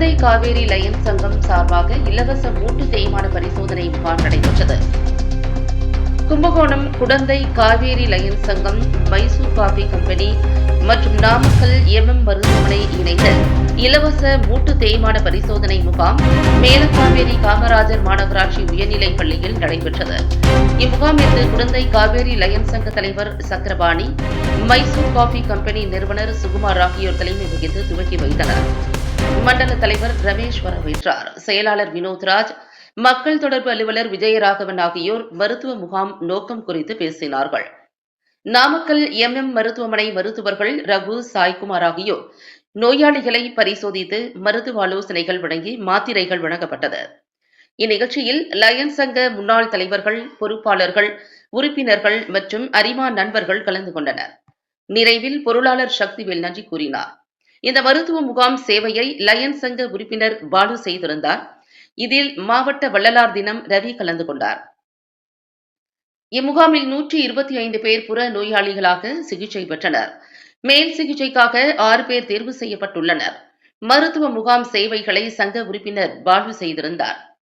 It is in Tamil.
குடந்தை காவேரி லயன்ஸ் சங்கம் சார்பாக இலவச மூட்டு தேய்மான பரிசோதனை முகாம் நடைபெற்றது. கும்பகோணம் குடந்தை காவேரி லயன்ஸ் சங்கம், மைசூர் காபி கம்பெனி மற்றும் நாமக்கல் மருத்துவமனை இணைந்த இலவச மூட்டு தேய்மான பரிசோதனை முகாம் மேலக்காவேரி காமராஜர் மாநகராட்சி உயர்நிலைப் பள்ளியில் நடைபெற்றது. இம்முகாமிற்கு குடந்தை காவேரி லயன்ஸ் சங்க தலைவர் சக்கரபாணி, மைசூர் காபி கம்பெனி நிறுவனர் சுகுமார் ஆகியோர் தலைமை வகித்து துவக்கி வைத்தனர். மண்டல தலைவர் ரமேஷ் வரவேற்றார். செயலாளர் வினோத்ராஜ், மக்கள் தொடர்பு அலுவலர் விஜயராகவன் ஆகியோர் மருத்துவ முகாம் நோக்கம் குறித்து பேசினார்கள். நாமக்கல் மருத்துவமனை மருத்துவர்கள் ரகு, சாய்குமார் ஆகியோர் நோயாளிகளை பரிசோதித்து மருத்துவ ஆலோசனைகள் வழங்கி மாத்திரைகள் வழங்கப்பட்டது. இந்நிகழ்ச்சியில் லயன்ஸ் சங்க முன்னாள் தலைவர்கள், பொறுப்பாளர்கள், உறுப்பினர்கள் மற்றும் அரிமா நண்பர்கள் கலந்து கொண்டனர். நிறைவில் பொருளாளர் சக்திவேல் நன்றி கூறினார். இந்த மருத்துவ முகாம் சேவையை லயன்ஸ் சங்க உறுப்பினர் பாலு செய்திருந்தார். இதில் மாவட்ட வள்ளலார் தினம் ரவி கலந்து கொண்டார். இம்முகாமில் 125 பேர் புற நோயாளிகளாக சிகிச்சை பெற்றனர். மேல் சிகிச்சைக்காக 6 பேர் தேர்வு செய்யப்பட்டுள்ளனர். மருத்துவ முகாம் சேவைகளை சங்க உறுப்பினர் பாலு செய்திருந்தார்.